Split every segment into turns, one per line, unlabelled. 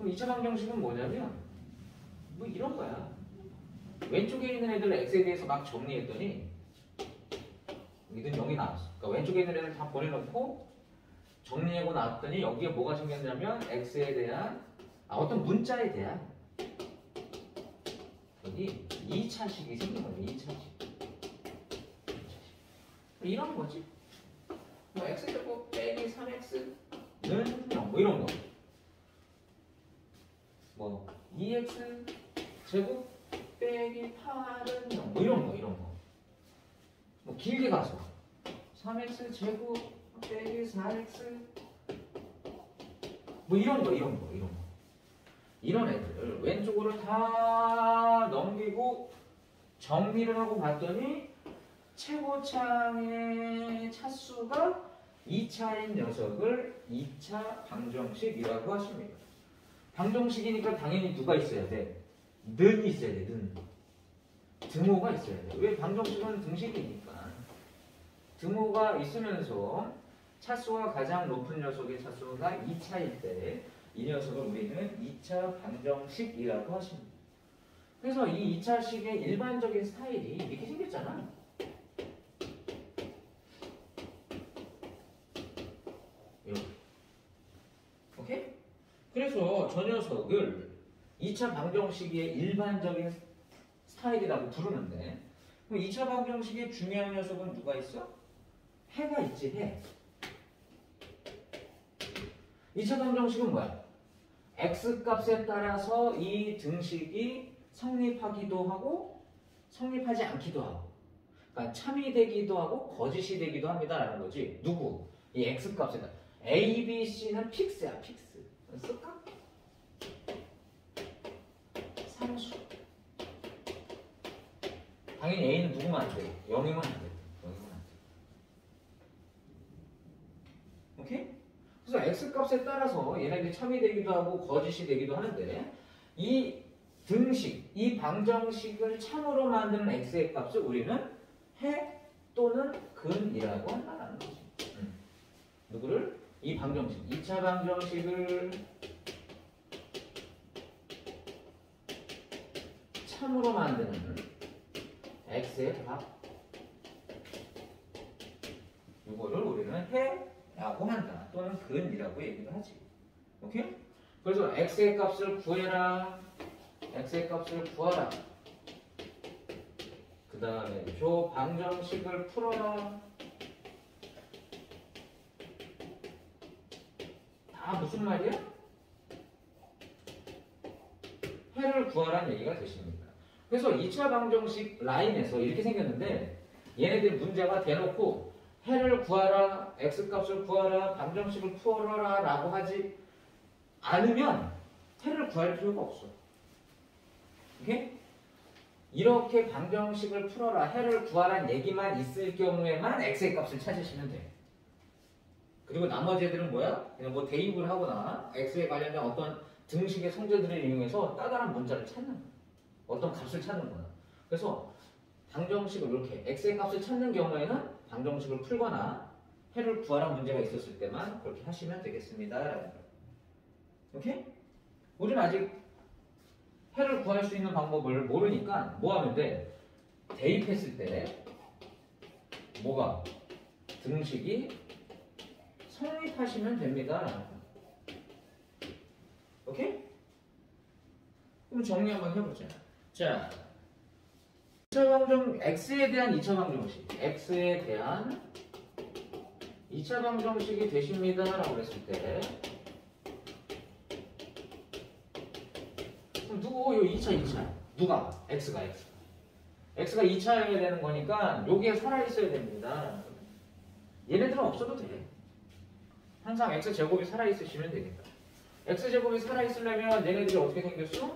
그럼 2차 방정식은 뭐냐면 뭐 이런 거야. 왼쪽에 있는 애들 x에 대해서 막 정리했더니 여기든 0이 나왔어. 그러니까 왼쪽에 있는 애들 다 보내놓고 정리하고 나왔더니 여기에 뭐가 생겼냐면 x에 대한 어떤 문자에 대한 여기 2차식이 생긴 거예요. 2차식. 이런 거지. 뭐 x제곱 빼기 3x는 0. 뭐 이런 거. 뭐 2x 제곱 빼기 8은 0. 뭐 이런 거. 이런 거. 뭐 길게 가서 3x 제곱 빼기 4x 뭐 이런 거. 이런 애들 왼쪽으로 다 넘기고 정리를 하고 봤더니 최고차의 차수가 2차인 녀석을 2차 방정식이라고 하십니다. 방정식이니까 당연히 누가 있어야 돼? 는이 있어야 돼. 는. 등호가 있어야 돼. 왜? 방정식은 등식이니까. 등호가 있으면서 차수가 가장 높은 녀석의 차수가 2차일 때 이 녀석을 우리는 2차 방정식이라고 하십니다. 그래서 이 2차식의 일반적인 스타일이 이렇게 생겼잖아. 이렇게. 오케이? 그래서 저 녀석을 2차 방정식의 일반적인 스타일이라고 부르는데 그럼 2차 방정식의 중요한 녀석은 누가 있어? 해가 있지, 해. 2차 방정식은 뭐야? x값에 따라서 이 등식이 성립하기도 하고 성립하지 않기도 하고 그러니까 참이 되기도 하고 거짓이 되기도 합니다라는 거지. 누구? 이 x값에 따라 a, b, c는 픽스야. 픽스. 쓸까? 상수. 당연히 a는 누구만 안 돼? 0이면 안 돼. 0이면 안 돼. 오케이? 그래서 x값에 따라서 얘네들이 참이 되기도 하고 거짓이 되기도 하는데 이 등식, 이 방정식을 참으로 만드는 x의 값을 우리는 해 또는 근이라고 한다는 거지. 누구를? 이 방정식, 2차 방정식을 참으로 만드는 x의 값 이거를 우리는 해라고 한다. 또는 근이라고 얘기를 하지. 오케이? 그래서 x의 값을 구해라. x의 값을 구하라. 그 다음에 저 방정식을 풀어라. 다 무슨 말이야? 해를 구하라는 얘기가 되십니다. 그래서 2차 방정식 라인에서 이렇게 생겼는데 얘네들 문제가 대놓고 해를 구하라, x값을 구하라, 방정식을 풀어라 라고 하지 않으면 해를 구할 필요가 없어. 오케이? 이렇게 방정식을 풀어라, 해를 구하라는 얘기만 있을 경우에만 x의 값을 찾으시면 돼. 그리고 나머지 애들은 뭐야? 그냥 뭐 대입을 하거나 x에 관련된 어떤 등식의 성질들을 이용해서 따다란 문자를 찾는 거야. 어떤 값을 찾는 거야. 그래서 방정식을 이렇게 x의 값을 찾는 경우에는 방정식을 풀거나 해를 구하라는 문제가 있었을 때만 그렇게 하시면 되겠습니다. 오케이? 우리는 아직 해를 구할 수 있는 방법을 모르니까 뭐 하면 돼? 대입했을 때 뭐가? 등식이 성립하시면 됩니다. 오케이? 그럼 정리 한번 해보자. 자, 2차 방정, x에 대한 2차 방정식. x에 대한 2차 방정식이 되십니다. 라고 했을 때 그럼 누구? 요 2차. 누가? x가. x가 2차여야 되는 거니까 여기에 살아있어야 됩니다. 얘네들은 없어도 돼. 항상 x제곱이 살아있으시면 되겠다. x제곱이 살아있으려면 얘네들이 어떻게 생겼어?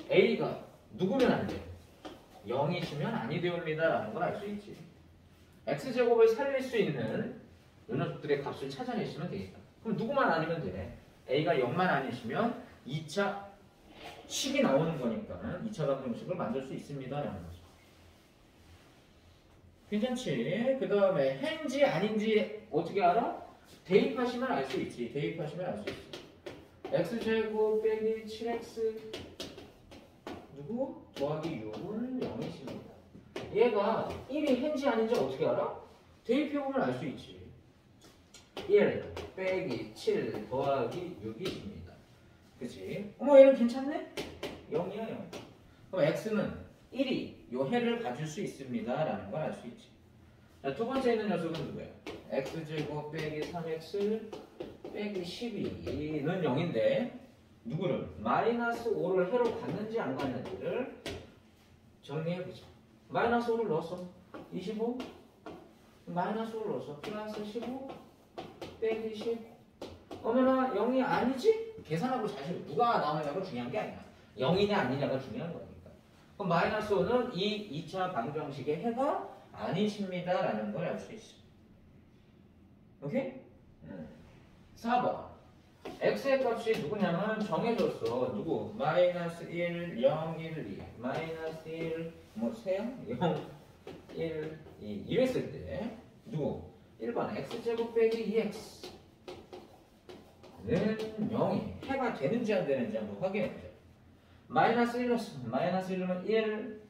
a가 누구면 안 돼? 0이시면 아니 되옵니다 라는 걸 알 수 있지. x제곱을 살릴 수 있는 이 녀석들의 값을 찾아내시면 되겠다. 그럼 누구만 아니면 돼? a가 0만 아니시면 2차 식이 나오는 거니까 2차 방정식을 만들 수 있습니다 라는 거죠. 괜찮지? 그 다음에 해인지 아닌지 어떻게 알아? 대입하시면 알 수 있지. 대입하시면 알 수 있어. x제곱 빼기 7x 누구? 더하기 6은 0이십니다. 얘가 1이 hen지 아닌지 어떻게 알아? 대입해보면 알 수 있지. 1 빼기 7 더하기 6이십니다. 그치? 어머 얘는 괜찮네? 0이야 0. 그럼 x는 1이 요 해를 가질 수 있습니다 라는 걸 알 수 있지. 자, 두 번째 있는 녀석은 누구야? x제곱 빼기 3x 빼기 12는 0인데 누구를? 마이너스 5를 해로 갔는지 안 갔는지를 정리해보자. 마이너스 5를 넣었어. 25 마이너스 5를 넣었어. 플러스 15 빼기 10 어머나 0이 아니지? 계산하고 사실 누가 나오냐가 중요한 게 아니야. 0이냐 아니냐가 중요한 거니까. 그럼 마이너스 5는 이 2차 방정식의 해가 아니십니다 라는 걸 알 수 있어. 오케이? 4번 x의 값이 누구냐면 정해졌어. 누구? 마이너스 1, 0, 1, 2 마이너스 1, 뭐 세요? 0, 1, 2 이랬을 때 누구? 1번 x제곱 빼기 2x 는 0이 해가 되는지 안 되는지 한번 확인해보자. 마이너스 1 넣었어. 마이너스 1 넣으면 1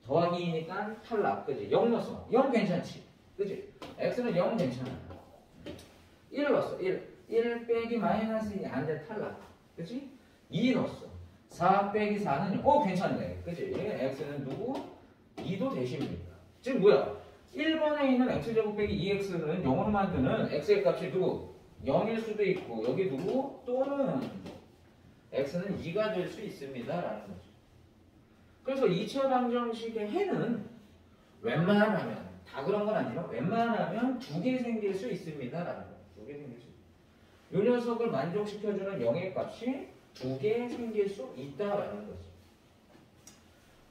더하기 2니까 탈락. 그지? 0 넣었어. 0 괜찮지? 그지? x는 0 괜찮아. 1 넣었어. 1 빼기 마이너스 2 안 돼. 탈락. 그지? 2 넣었어. 4 빼기 4는 0. 괜찮네. 그지? x는 누구? 2도 되십니다. 지금 뭐야? 1번에 있는 x제곱 빼기 2x는 0으로 만드는 x의 값이 누구? 0일 수도 있고 여기 누구? 또는 x는 2가 될 수 있습니다 라는 거죠. 그래서 2차 방정식의 해는 웬만하면 다 그런 건 아니지만 웬만하면 2개 생길 수 있습니다 라는 거죠. 2개 생길 수 있습니다. 이 녀석을 만족시켜주는 0의 값이 2개 생길 수 있다라는 거죠.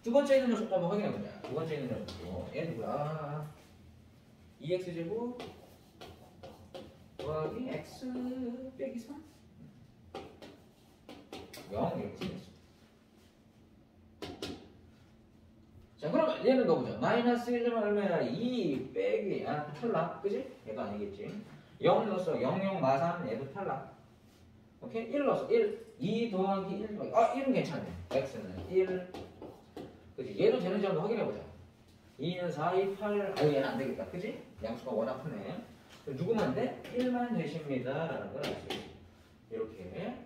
두 번째 있는 녀석도 한번 확인해보자. 두 번째 있는 녀석도 얘 누구야? 2x제곱 더하기 x 빼기 3 0 이렇게 생겼어. 자 그러면 얘는 넣어보자. 마이너스 1은 얼마야? 2 빼기 탈락. 그지? 얘도 아니겠지. 0 넣었어. 0, 0, 마삼 얘도 탈락. 오케이? 1 넣었어. 1 2 더하기 1 더하기 1은 괜찮네. x는 1 그지? 얘도 되는지 한번 확인해보자. 2는 4, 2, 8 아유 얘는 안되겠다. 그지? 양수가 워낙 크네. 누구만 돼? 1만 되십니다 라는 걸 알 수 있어. 이렇게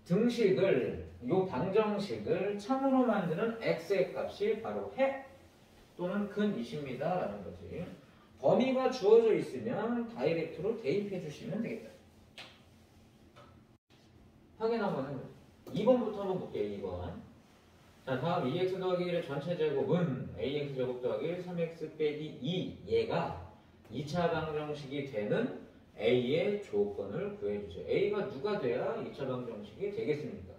등식을 요 방정식을 참으로 만드는 x의 값이 바로 해 또는 근이십니다 라는 거지. 범위가 주어져 있으면 다이렉트로 대입해 주시면 되겠다. 확인 한번 해보자. 2번부터 한번 볼게요. 2번. 자 다음 2x 더하기 1의 전체 제곱은 ax 제곱 더하기 3x 빼기 2 얘가 2차 방정식이 되는 A의 조건을 구해주세요. A가 누가 돼야 2차 방정식이 되겠습니까?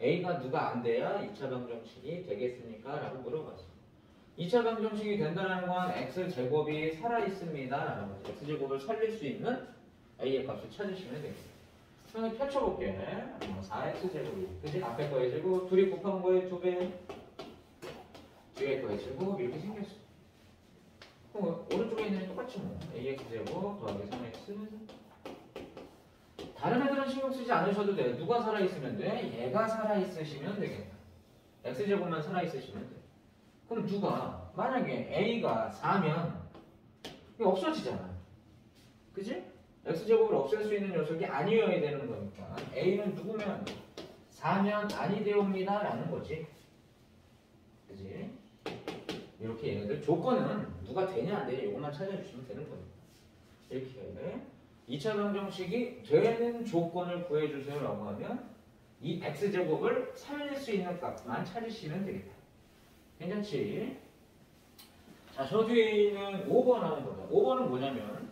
A가 누가 안 돼야 2차 방정식이 되겠습니까? 라고 물어봤어요. 2차 방정식이 된다는 건 X제곱이 살아있습니다. 라는 거죠. X제곱을 살릴 수 있는 A의 값을 찾으시면 됩니다. 그럼 펼쳐볼게. 4X제곱이. 그치? 앞에 거의 제곱, 둘이 곱한 거에 2배, 뒤에 거의 제곱, 이렇게 생겼어. 오른쪽에 있는 게 똑같지 뭐. ax제곱 더하기 3x 다른 애들은 신경 쓰지 않으셔도 돼. 누가 살아있으면 돼? 얘가 살아있으시면 되겠다. x제곱만 살아있으시면 돼. 그럼 누가 만약에 a가 4면 이게 없어지잖아. 그지? x제곱을 없앨 수 있는 녀석이 아니어야 되는 거니까 a는 누구면 4면 아니 되옵니다 라는 거지. 그지? 이렇게 얘네들 조건은 누가 되냐 안 되냐 이것만 찾아주시면 되는 겁니다. 이렇게 2차 방정식이 되는 조건을 구해주세요 라고 하면 이 x제곱을 살릴 수 있는 값만 찾으시면 되겠다. 괜찮지? 자, 저 뒤에 있는 5번 한번 보자. 5번은 뭐냐면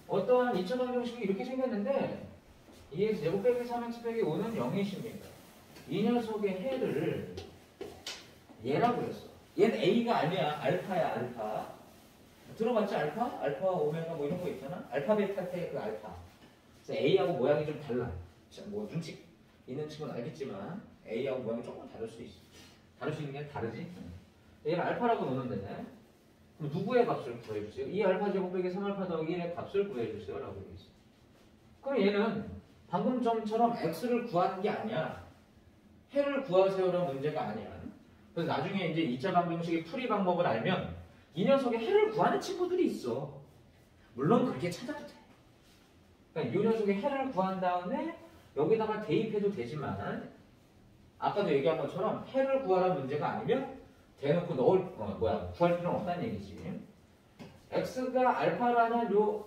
어떠한 2차 방정식이 이렇게 생겼는데 2x제곱 빼기 3x 빼기 5는 0이십니다. 이 녀석의 해를 얘라고 그랬어. 얘는 A가 아니야. 알파야, 알파. 들어봤지, 알파? 알파, 오메가 뭐 이런 거 있잖아? 알파벳 할 때 그 알파. 그래서 A하고 모양이 좀 달라. 뭐 눈치 있는 친구는 알겠지만 A하고 모양이 조금 다를 수 있어. 다를 수 있는 게 다르지? 얘를 알파라고 놓는데 그럼 누구의 값을 구해주세요? 이 알파 제곱 빼기 3알파 더하기 1의 값을 구해주세요 라고 되어 있어. 그럼 얘는 방금 전처럼 x를 구하는 게 아니야. 해를 구하세요라는 문제가 아니야. 그래서 나중에 이제 2차 방정식의 풀이 방법을 알면 이 녀석의 해를 구하는 친구들이 있어. 물론 그렇게 찾아도 돼. 그러니까 이 녀석의 해를 구한 다음에 여기다가 대입해도 되지만 아까도 얘기한 것처럼 해를 구하라는 문제가 아니면 대놓고 구할 필요는 없다는 얘기지. x가 알파라는 요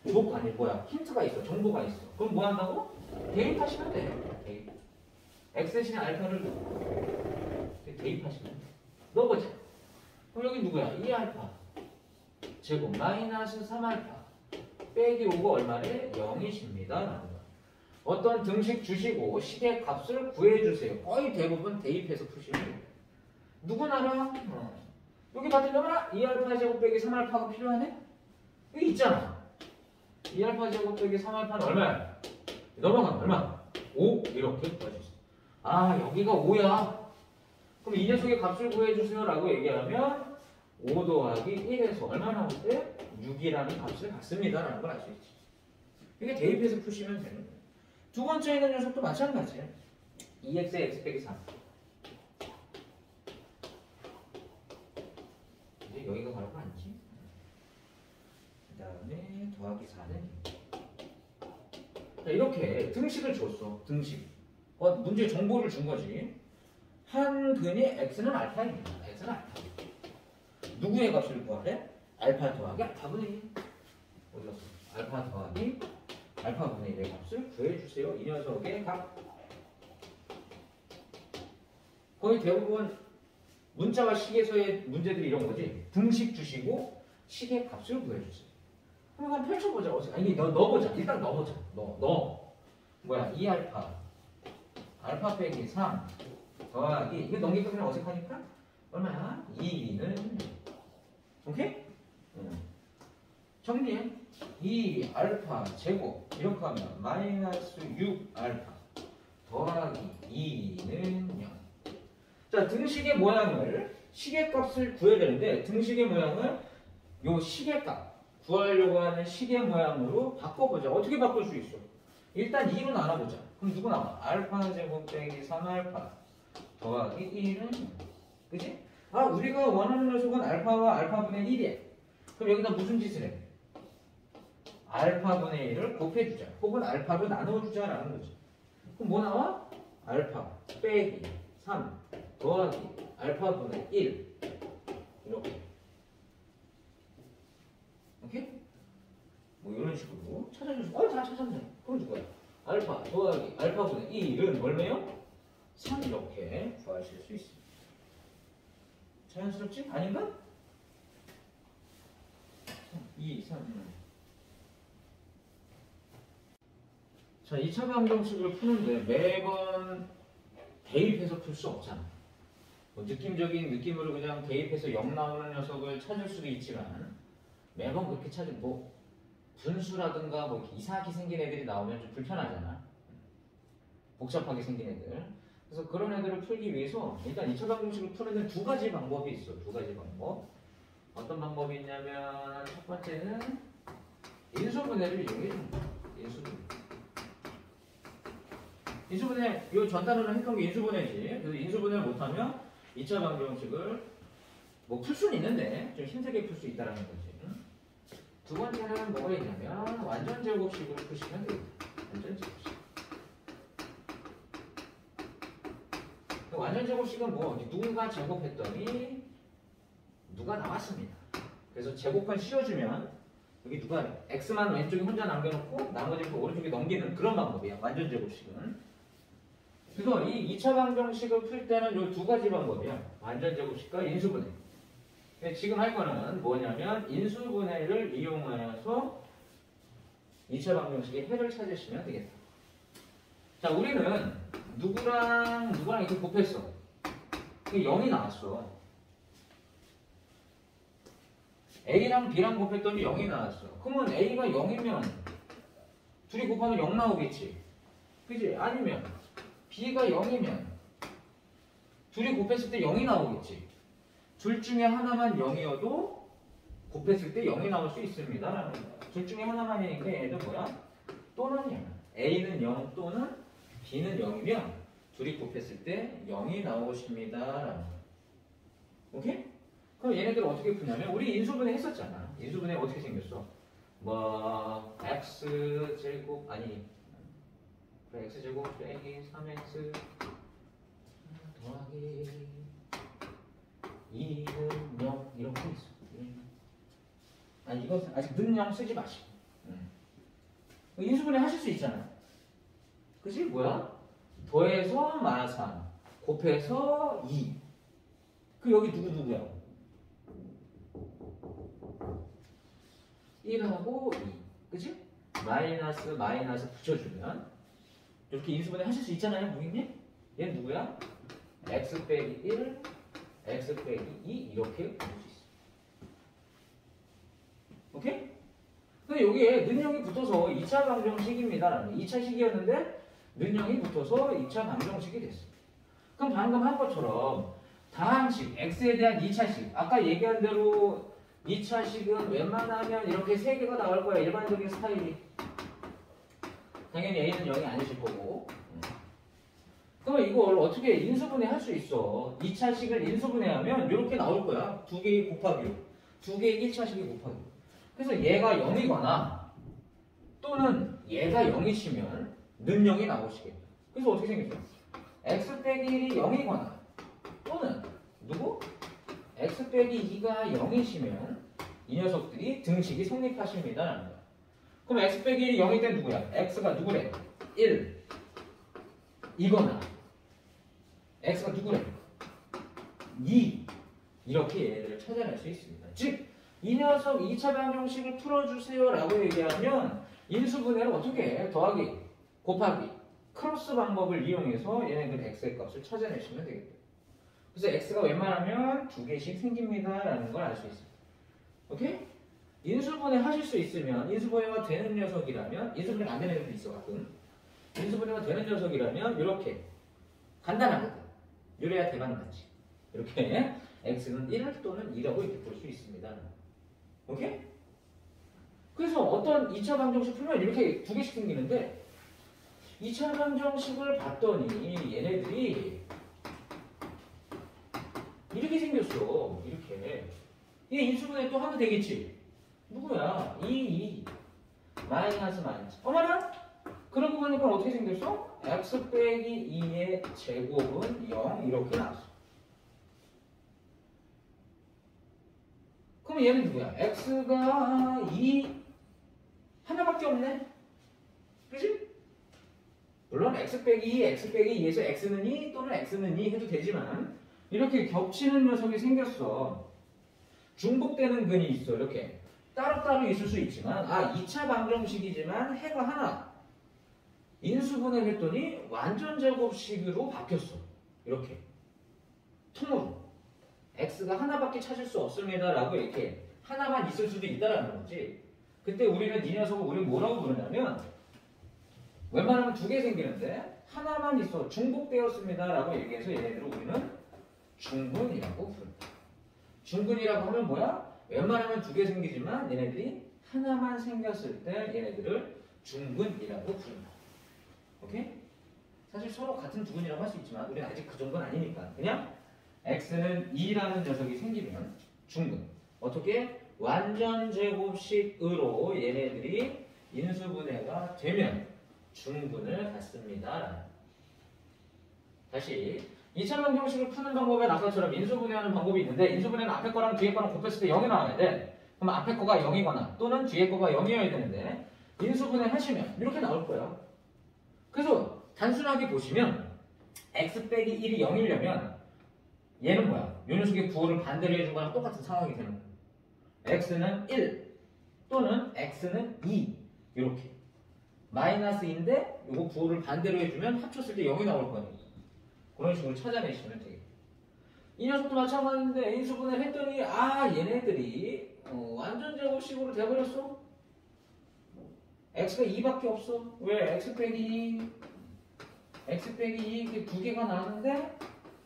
조건이 힌트가 있어. 정보가 있어. 그럼 뭐 한다고? 대입하시면 돼요. 대입. x 대신에 알파를 대입하시면 돼. 넣어보자. 그럼 여기 누구야? 2알파 제곱 마이너스 3알파 빼기 5가 얼마래? 0이십니다. 어떤 등식 주시고 식의 값을 구해주세요. 거의 대부분 대입해서 푸시면 돼요. 누구나 알아? 여기 받으려면 2알파 제곱 빼기 3알파가 필요하네? 여기 있잖아. 2알파 제곱 빼기 3알파는 얼마야? 넘어가면 얼마? 5 이렇게 구해주세요. 아 여기가 5야. 그럼 이 녀석의 값을 구해주세요 라고 얘기하면 5 더하기 1에서 얼마 나올 때? 6이라는 값을 갖습니다 라는 걸 알 수 있지. 이게 대입해서 푸시면 되는 거예요. 두 번째 있는 녀석도 마찬가지예요. 2x의 x 빼기 3. 이제 여기가 바로 아니지. 그 다음에 더하기 4는 자, 이렇게 등식을 줬어. 등식. 문제 정보를 준 거지. 한 근이 x는 알파입니다. x는 알파. 누구의 값을 구하래? 알파 더하기 알파분의 1. 어디 갔어? 알파 더하기 알파분의 1의 값을 구해주세요. 이 녀석의 값. 거의 대부분 문자와 식에서의 문제들이 이런 거지. 등식 주시고 식의 값을 구해주세요. 그럼 한번 펼쳐보자. 아니 넣어보자. 일단 넣어보자. 넣어. 뭐야? 2알파 알파 빼기 3 더하기 이거 넘기니까 그냥 어색하니까 얼마야? 2는 오케이? 정리해. 2알파 제곱 이렇게 하면 마이너스 6알파 더하기 2는 0. 자, 등식의 모양을 식의 값을 구해야 되는데 등식의 모양을 요 식의 값 구하려고 하는 식의 모양으로 바꿔보자. 어떻게 바꿀 수 있어? 일단 2로 나눠보자. 그럼 누구 나와? 알파 제곱 빼기 3알파 더하기 1은 그치? 아 우리가 원하는 녀석은 알파와 알파분의 1이야. 그럼 여기다 무슨 짓을 해? 알파분의 1을 곱해주자. 혹은 알파로 나눠주자라는 거지. 그럼 뭐 나와? 알파 빼기 3 더하기 알파분의 1 이렇게. 오케이? 뭐 이런 식으로 찾아주시고 다 찾았네. 그럼 누구야? 알파 더하기 알파분의 1은 얼마요? 3 이렇게 구하실 수 있습니다. 자연스럽지? 아닌가? 2, 3 자, 2차 방정식을 푸는데 매번 대입해서 풀 수 없잖아. 뭐 느낌적인 느낌으로 그냥 대입해서 0 나오는 녀석을 찾을 수도 있지만 매번 그렇게 찾을 뭐 분수라든가 뭐 이상하게 생긴 애들이 나오면 좀 불편하잖아. 복잡하게 생긴 애들. 그래서 그런 애들을 풀기 위해서 일단 2차 방정식을 푸는 데는 두 가지 방법이 있어. 두 가지 방법. 어떤 방법이 있냐면 첫 번째는 인수분해를 이용해 주는 거야. 인수분해, 요 전단으로 했던 게 인수분해지. 그래서 인수분해를 못하면 2차 방정식을 뭐 풀 수는 있는데 좀 힘들게 풀 수 있다는 거지. 두 번째는 뭐가 있냐면 완전 제곱식으로 푸시면 됩니다. 완전 제곱식. 완전 제곱식은 뭐 누군가 제곱했더니 누가 나왔습니다. 그래서 제곱판 씌워주면 여기 누가 x만 왼쪽에 혼자 남겨놓고 나머지는 오른쪽에 넘기는 그런 방법이야. 완전 제곱식은. 그래서 이 2차 방정식을 풀 때는 이 두 가지 방법이야. 완전 제곱식과 인수분해. 지금 할 거는 뭐냐면 인수분해를 이용하여서 2차 방정식의 해를 찾으시면 되겠다. 자, 우리는 누구랑 이렇게 곱했어. 0이 나왔어. A랑 B랑 곱했더니 0이 나왔어. 그러면 A가 0이면 둘이 곱하면 0 나오겠지. 그지? 아니면 B가 0이면 둘이 곱했을 때 0이 나오겠지. 둘 중에 하나만 0이어도 곱했을 때 0이 나올 수 있습니다. 둘 중에 하나만이니까 얘도 뭐야? 또는 0. A는 0 또는 B는 0이면 둘이 곱했을 때 0이 나올 것입니다. 라는 거예요. 오케이? 그럼 얘네들 어떻게 푸냐면 우리 인수분해 했었잖아. 인수분해 어떻게 생겼어? 뭐 x제곱 아니 x제곱 빼기 3x 더하기 2는 0 이런 거 있어. 아니 이거 아직 는 0 쓰지 마시고 인수분해 하실 수 있잖아. 그치? 뭐야? 더해서 마상 곱해서 2. 그 여기 누구야? 1하고 2. 그치? 마이너스 붙여주면 이렇게 인수분해 하실 수 있잖아요, 고객님? 얘는 누구야? x 빼기 1, x 빼기 2 이렇게 부를 수 있어. 오케이? 근데 여기에 는형이 붙어서 2차 방정식입니다. 2차 식이었는데 는형이 붙어서 2차 방정식이 됐어. 그럼 방금 한 것처럼 다항식, x에 대한 2차식. 아까 얘기한 대로 2차식은 웬만하면 이렇게 3개가 나올 거야. 일반적인 스타일이. 당연히 a는 0이 아니실 거고. 그럼 이걸 어떻게 인수분해 할 수 있어? 2차식을 인수분해하면 이렇게 나올 거야. 2개 곱하기로. 2개의 1차식이 곱하기로. 그래서 얘가 0이거나 또는 얘가 0이시면 는 0이 나오시겠다. 그래서 어떻게 생겼어? x 빼기 1이 0이거나 또는 누구? x 빼기 2가 0이시면 이 녀석들이 등식이 성립하십니다. 라는 거야. 그럼 x 빼기 1이 0일 땐 누구야? x가 누구래? 1 이거나 x가 누구래? 2 이렇게 얘들을 찾아낼 수 있습니다. 즉 이 녀석 2차 방정식을 풀어주세요 라고 얘기하면 인수분해를 어떻게 해? 더하기, 곱하기, 크로스 방법을 이용해서 얘네들 x의 값을 찾아내시면 되겠다. 그래서 x가 웬만하면 2개씩 생깁니다 라는 걸 알 수 있습니다. 오케이? 인수분해 하실 수 있으면 인수분해가 되는 녀석이라면 인수분해가 안 되는 애들도 있어 가끔. 인수분해가 되는 녀석이라면 이렇게 간단하거든. 이래야 대박나지. 이렇게 x는 1 또는 2라고 이렇게 볼 수 있습니다. 오케이? 그래서 어떤 2차 방정식 풀면 이렇게 2개씩 생기는데 2차 방정식을 봤더니 얘네들이 이렇게 생겼어. 이렇게. 얘 인수분해 또 하면 되겠지. 누구야? 2. 마이너스. 어머나? 그러고 보니까 어떻게 생겼어? x 빼기 2의 제곱은 0 이렇게 나왔어. 그럼 얘는 누구야? x가 2 하나밖에 없네. 그치? 물론 x 빼기 2, x 빼기 2에서 x는 2 또는 x는 2 해도 되지만 이렇게 겹치는 녀석이 생겼어. 중복되는 근이 있어. 이렇게 따로따로 있을 수 있지만 2차 방정식이지만 해가 하나. 인수분해를 했더니 완전 제곱식으로 바뀌었어. 이렇게 통으로 x가 하나밖에 찾을 수 없습니다 라고 이렇게 하나만 있을 수도 있다라는 거지. 그때 우리는 이 녀석을 우리 뭐라고 부르냐면 웬만하면 2개 생기는데 하나만 있어 중복되었습니다 라고 얘기해서 얘네들을 우리는 중근이라고 부른다. 중근이라고 하면 뭐야? 웬만하면 2개 생기지만 얘네들이 하나만 생겼을 때 얘네들을 중근이라고 부른다. 오케이? 사실 서로 같은 두근이라고 할 수 있지만 우리는 아직 그 정도는 아니니까 그냥 x는 2라는 녀석이 생기면 중근. 어떻게? 완전 제곱식으로 얘네들이 인수분해가 되면 중근을 갖습니다. 다시 2차 방정식을 푸는 방법에 아까처럼 인수분해하는 방법이 있는데 인수분해는 앞에 거랑 뒤에 거랑 곱했을 때 0이 나와야 돼. 그럼 앞에 거가 0이거나 또는 뒤에 거가 0이어야 되는데 인수분해 하시면 이렇게 나올 거예요. 그래서 단순하게 보시면 x 빼기 1이 0이려면 얘는 뭐야? 요 녀석의 부호를 반대로 해준 거랑 똑같은 상황이 되는 거야. x는 1 또는 x는 2 이렇게 마이너스인데 요거 부호를 반대로 해주면 합쳤을 때 0이 나올 거니까 그런 식으로 찾아내시면 되겠다. 이 녀석도 마찬가지인데 인수분해를 했더니 얘네들이 완전 제곱식으로 돼버렸어. x가 2밖에 없어. 왜? x 빼기 2 이게 2개가 나왔는데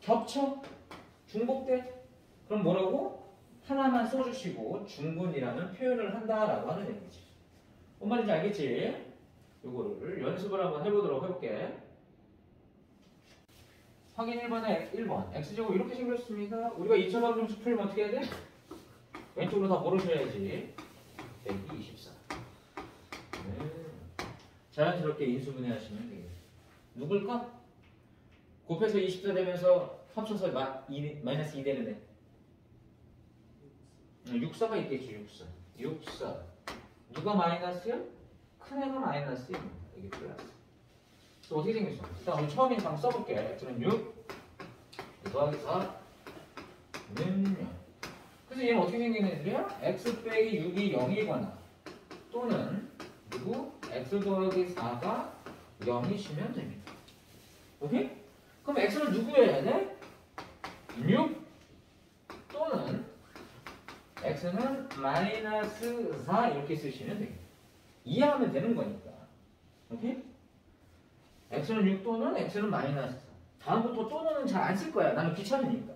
겹쳐. 중복돼. 그럼 뭐라고? 하나만 써주시고 중근이라는 표현을 한다라고 하는 얘기지. 뭔 말인지 알겠지? 요거를 연습을 한번 해보도록 해볼게. 확인 1번에 1번 x제곱 이렇게 생겼습니다. 우리가 2차 방정식 풀면 어떻게 해야 돼? 왼쪽으로 다 모르셔야지. 124. 자연스럽게 인수분해 하시면 되겠다. 누굴까? 곱해서 24 되면서 합쳐서 마이너스 2 되는 애. 64가 있겠지. 64 누가 마이너스야? 큰 애가 마이너스야. 이게 플러스. 또 어떻게 생겼어? 일단 오늘 처음이니까 한번 써볼게. x는 6 더하기 4는 0. 그래서 얘는 어떻게 생긴 애들이야? x 빼기 6이 0이거나 또는 그리고 x 더하기 4가 0이시면 됩니다. 오케이? 그럼 x는 누구여야 돼? 6 또는 x는 마이너스 4 이렇게 쓰시면 됩니다. 이해하면 되는 거니까. 오케이? x는 6 또는 x는 마이너스 4. 다음부터 또는 잘 안 쓸 거야. 나는 귀찮으니까.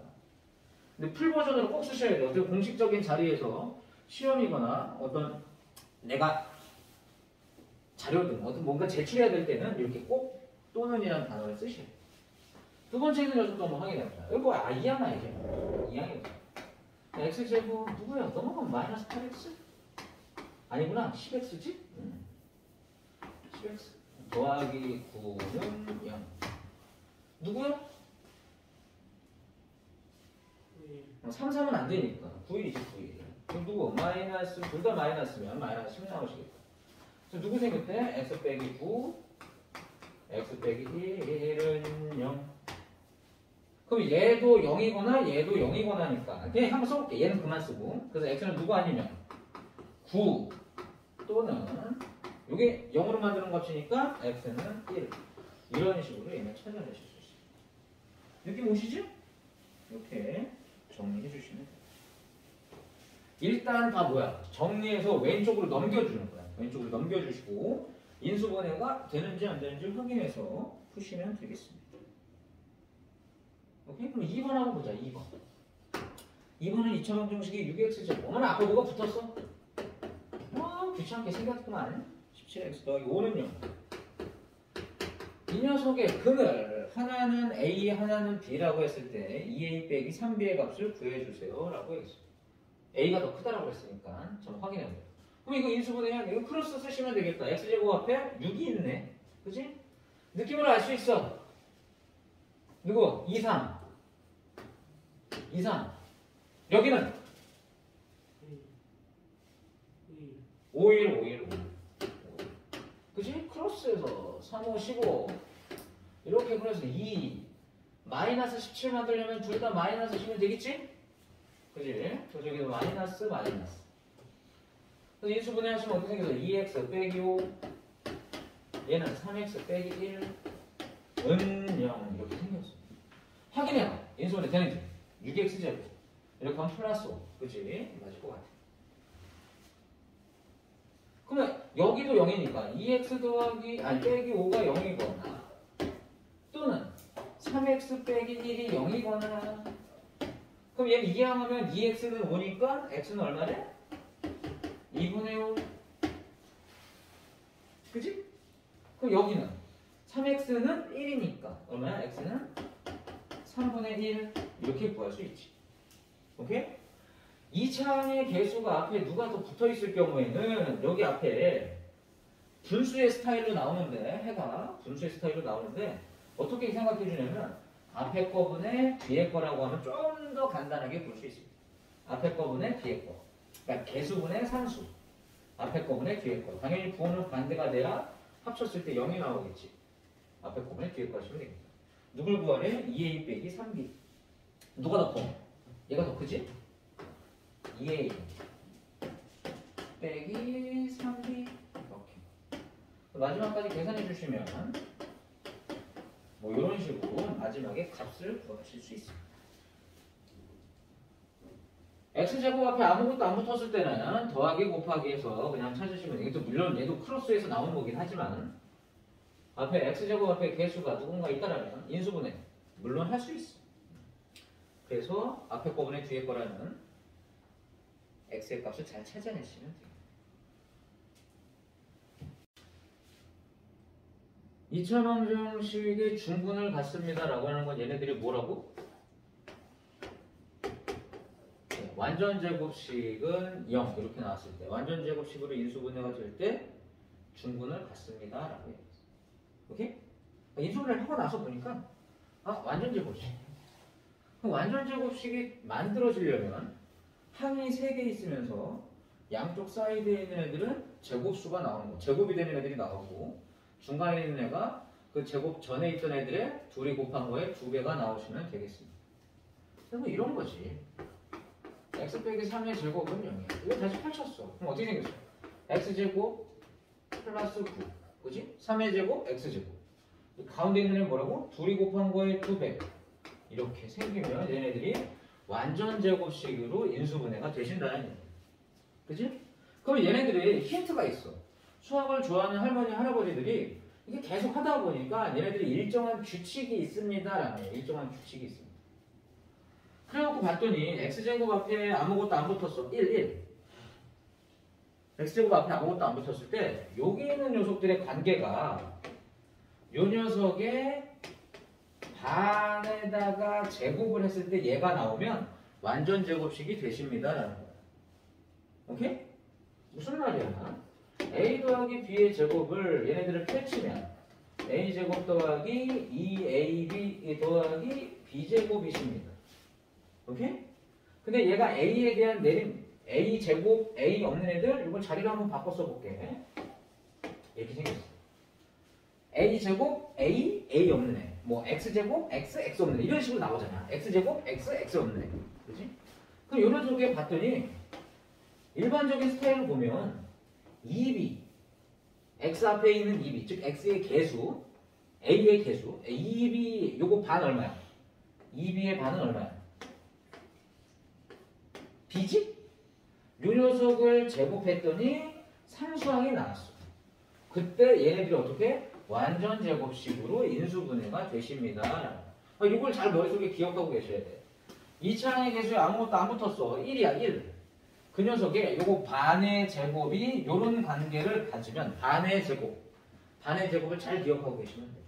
근데 풀 버전으로 꼭 쓰셔야 돼요. 어떻게 공식적인 자리에서 시험이거나 어떤 내가 자료든 어떤 뭔가 제출해야 될 때는 이렇게 꼭 또는이라는 단어를 쓰셔야 돼요. 두 번째 있는 녀석도 한번 확인해보자. 이거 이항아 이게. 이항이죠. x제곱 누구야? 넘어가면 마이너스 8x? 아니구나. 10x지? 10x 더하기 9는 0. 누구야? 3, 3은 안 되니까 9일이지 9일. 그럼 누구? 마이너스 둘 다 마이너스면 마이너스 10 나오시겠다. 그래서 누구 생겼대? x 빼기 9 x 빼기 1은 0. 그럼 얘도 0이거나 얘도 0이거나니까 그냥 한번 써볼게. 얘는 그만 쓰고. 그래서 x는 누구 아니면 9 또는 이게 0으로 만드는 값이니까 x는 1. 이런 식으로 얘는 찾아내실 수 있어요. 느낌 오시죠? 이렇게 정리해 주시면 돼요. 일단 다 뭐야? 정리해서 왼쪽으로 넘겨주는 거야. 왼쪽으로 넘겨주시고 인수분해가 되는지 안 되는지 확인해서 푸시면 되겠습니다. 오케이? 그럼 2번 한번 보자. 2번. 2번은 2차 방정식이 6x제곱. 어머나 아까 뭐가 붙었어? 귀찮게 생겼구만. 17x 더하기 5는 0. 이 녀석의 근을 하나는 a 하나는 b라고 했을 때 2a 빼기 3b의 값을 구해주세요 라고 했어. a가 더 크다라고 했으니까 좀 확인해보세요. 그럼 이거 인수분해야 돼. 이거 플러스 쓰시면 되겠다. x제곱 앞에 6이 있네. 그치? 느낌으로 알 수 있어. 누구? 2, 3. 2, 3. 여기는 5, 1, 5, 1, 5. 그치? 크로스에서 3, 5, 15 이렇게 그래서 2 마이너스 17 만들려면 둘 다 마이너스 시면 되겠지? 그치? 그래서 여기도 마이너스 마이너스. 그래서 인수분해 하시면 어떻게 생겨서 2x 빼기 5 얘는 3x 빼기 1 은 0 이렇게 생겼어. 확인해봐. 인수분해 되는지. 6x제곱 이렇게 하면 플러스 5 그치? 맞을 것 같아. 그러면 여기도 0이니까 2x 더하기 빼기 5가 0이거나 또는 3x 빼기 1이 0이거나 그럼 얘는 이항하면 2x는 5니까 x는 얼마래? 2분의 5 그치? 그럼 여기는 3x는 1이니까 얼마야? x는 3분의 1 이렇게 구할 수 있지. 오케이? 이 창의 개수가 앞에 누가 더 붙어있을 경우에는 여기 앞에 분수의 스타일로 나오는데 해가 분수의 스타일로 나오는데 어떻게 생각해 주냐면 앞에 거분의 뒤에 거라고 하면 좀 더 간단하게 볼 수 있습니다. 앞에 거분의 뒤에 거 그러니까 개수분의 산수 앞에 거분의 뒤에 거 당연히 부호는 반대가 돼야 합쳤을 때 0이 나오겠지. 앞에 거분의 뒤에 거 하시면 됩니다. 누굴 구하래? 2a 빼기 3b 누가 더 커? 얘가 더 크지? 2a 빼기 3b 이렇게 마지막까지 계산해 주시면 뭐 이런 식으로 마지막에 값을 구하실 수 있습니다. x제곱 앞에 아무것도 안 붙었을 때는 더하기 곱하기 해서 그냥 찾으시면 되겠죠. 물론 얘도 크로스에서 나온 거긴 하지만 앞에 x제곱 앞에 개수가 누군가 있다라면 인수분해 물론 할 수 있어. 그래서 앞에 거분의 뒤에 거라는 x의 값을 잘 찾아내시면 돼요. 2차 방정식의 중근을 갖습니다라고 하는 건 얘네들이 뭐라고? 네, 완전 제곱식은 0 이렇게 나왔을 때 완전 제곱식으로 인수분해가 될 때 중근을 갖습니다라고 얘기했어요. 오케이? 인수분해를 하고 나서 보니까 완전 제곱식. 그럼 완전 제곱식이 만들어지려면 항이 3개 있으면서 양쪽 사이드에 있는 애들은 제곱수가 나오는 거. 제곱이 되는 애들이 나오고 중간에 있는 애가 그 제곱 전에 있던 애들의 둘이 곱한 거에 2배가 나오시면 되겠습니다. 그리고 이런 거지. x 빼기 3의 제곱은 0이야. 이거 다시 펼쳤어. 그럼 어떻게 생겼어? x제곱 플러스 9. 그지? 3의 제곱 x제곱. 가운데 있는 애 뭐라고? 둘이 곱한 거에 2배. 이렇게 생기면 얘네들이 완전 제곱식으로 인수분해가 되신다는 얘기야. 그지? 그럼 얘네들이 힌트가 있어. 수학을 좋아하는 할머니, 할아버지들이 이게 계속 하다 보니까 얘네들이 일정한 규칙이 있습니다라는 일정한 규칙이 있습니다. 그래갖고 봤더니 x제곱 앞에 아무것도 안 붙었어. 1. x제곱 앞에 아무것도 안 붙었을 때 여기 있는 녀석들의 관계가 요 녀석의 반에다가 제곱을 했을 때 얘가 나오면 완전 제곱식이 되십니다라는 거야. 오케이? 무슨 말이야? a 더하기 b의 제곱을 얘네들을 펼치면 a제곱 더하기 2ab 더하기 b제곱이십니다. 오케이? 근데 얘가 a에 대한 내림 a제곱 a 없는 애들 이건 자리를 한번 바꿔 써볼게. 이렇게 생겼어. a제곱 a 없는 애 뭐 x제곱 x 없는 애 이런 식으로 나오잖아. x제곱 x 없는 애 그치? 그럼 이런 쪽에 봤더니 일반적인 스타일을 보면 2b x 앞에 있는 2b 즉 x의 개수 a의 개수 2b 요거 반 얼마야? 2b의 반은 얼마야? b지? 요 녀석을 제곱했더니 상수항이 나왔어. 그때 얘네들이 어떻게? 완전 제곱식으로 인수분해가 되십니다. 이걸 잘 머릿속에 기억하고 계셔야 돼. 2차항의 개수에 아무것도 안 붙었어. 1이야 1. 그 녀석의 요거 반의 제곱이 요런 관계를 가지면 반의 제곱을 잘 기억하고 계시면 돼요.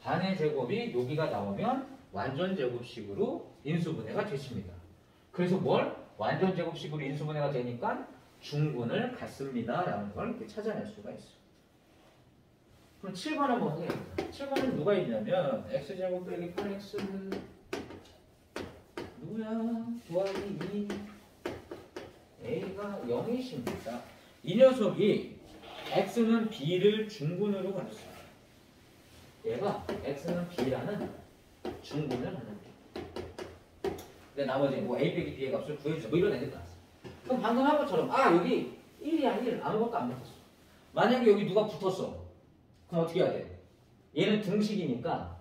반의 제곱이 여기가 나오면 완전 제곱식으로 인수분해가 되십니다. 그래서 뭘? 완전 제곱식으로 인수분해가 되니까 중근을 갖습니다 라는 걸 이렇게 찾아낼 수가 있어요. 그럼 7번 한번 하겠습니다. 7번은 누가 있냐면 x제곱 빼기 8x 누구야? 더하기 2 a가 0이십니다. 이 녀석이 x는 b를 중근으로 가졌어요. 얘가 x는 b라는 중근을 하는 거예요. 근데 나머지 뭐 a 빼기 b의 값을 구해주자 뭐 이런 애들 나왔어. 그럼 방금 한 것처럼 여기 1이야 1 아무것도 안 붙었어. 만약에 여기 누가 붙었어. 그럼 어떻게 해야 돼? 얘는 등식이니까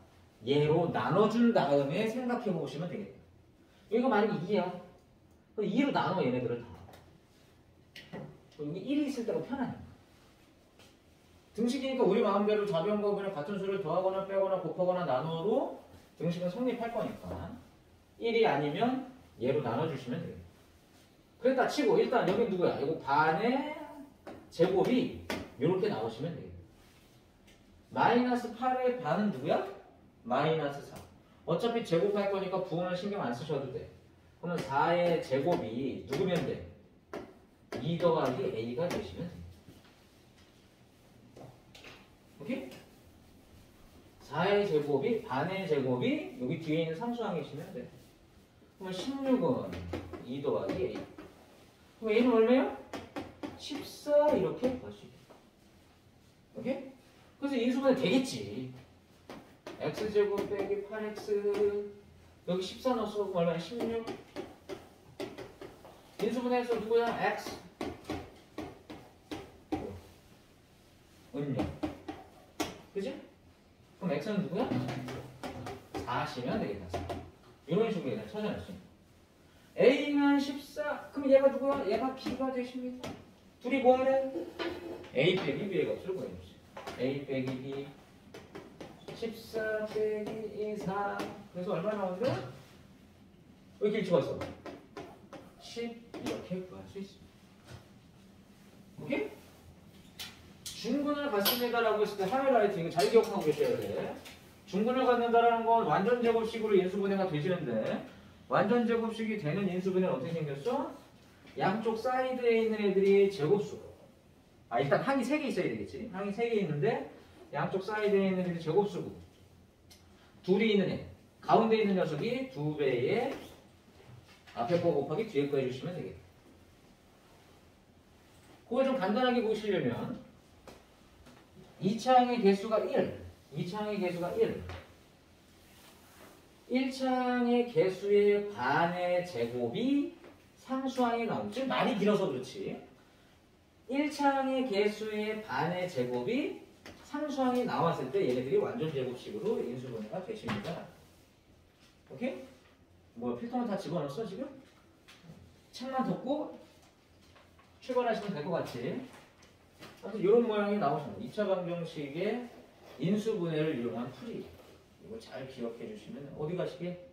얘로 나눠준 다음에 생각해 보시면 되겠다. 여기가 만약에 2야. 그럼 2로 나눠 얘네들을 다. 여기 1이 있을 때가 편하니까. 등식이니까 우리 마음대로 좌변과 우변의 같은 수를 더하거나 빼거나 곱하거나 나누어도 등식은 성립할 거니까 1이 아니면 얘로 나눠주시면 돼요. 그랬다 치고 일단 여기 누구야? 이거 반의 제곱이 이렇게 나오시면 돼요. 마이너스 8의 반은 누구야? 마이너스 4. 어차피 제곱할 거니까 부호는 신경 안 쓰셔도 돼. 그러면 4의 제곱이 누구면 돼? 2 더하기 a가 되시면 돼. 오케이? 4의 제곱이 반의 제곱이 여기 뒤에 있는 상수항이시면 돼. 그러면 16은 2 더하기 a. 그럼 a는 얼마예요? 14 이렇게 가시게. 오케이? 그래서 인수분해 되겠지. x제곱 빼기 8x 여기 14 넣었어. 그럼 얼마야? 16. 인수분해해서 누구야? x 은요. 그지? 그럼 x는 누구야? 4시면 되겠다. 4. 이런 식으로 그냥 찾아낼 수 있는. a는 14. 그럼 얘가 누구야? 얘가 b가 되십니다. 둘이 뭐하래? a 빼기 b의 값을 구해주세요. a 빼기 b 14 빼기 4. 그래서 얼마 나오죠? 왜 이렇게 일치가 10 이렇게 구할 수 있습니다. 오케이? 중근을 갖습니다라고 했을 때 하이라이트 이거 잘 기억하고 계셔야 돼. 중근을 갖는다라는 건 완전 제곱식으로 인수분해가 되시는데 완전 제곱식이 되는 인수분해는 어떻게 생겼어? 양쪽 사이드에 있는 애들이 제곱수고 일단 항이 3개 있어야 되겠지. 항이 3개 있는데 양쪽 사이드에 있는 애들이 제곱수고 둘이 있는 애 가운데 있는 녀석이 2배의 앞에 거 곱하기 뒤에 거 해주시면 되겠다. 그걸 좀 간단하게 보시려면 2차항의 개수가 1 2차항의 개수가 1차항의 개수의 반의 제곱이 상수항이 나오지. 많이 길어서 그렇지. 1차항의 개수의 반의 제곱이 상수항이 나왔을 때 얘네들이 완전 제곱식으로 인수분해가 되십니다. 오케이? 뭐 필터만 다 집어넣었어 지금? 책만 덮고 출발하시면 될 것 같지. 아무튼 이런 모양이 나오십니다. 2차 방정식의 인수분해를 이용한 풀이. 이거 잘 기억해 주시면 어디 가시게?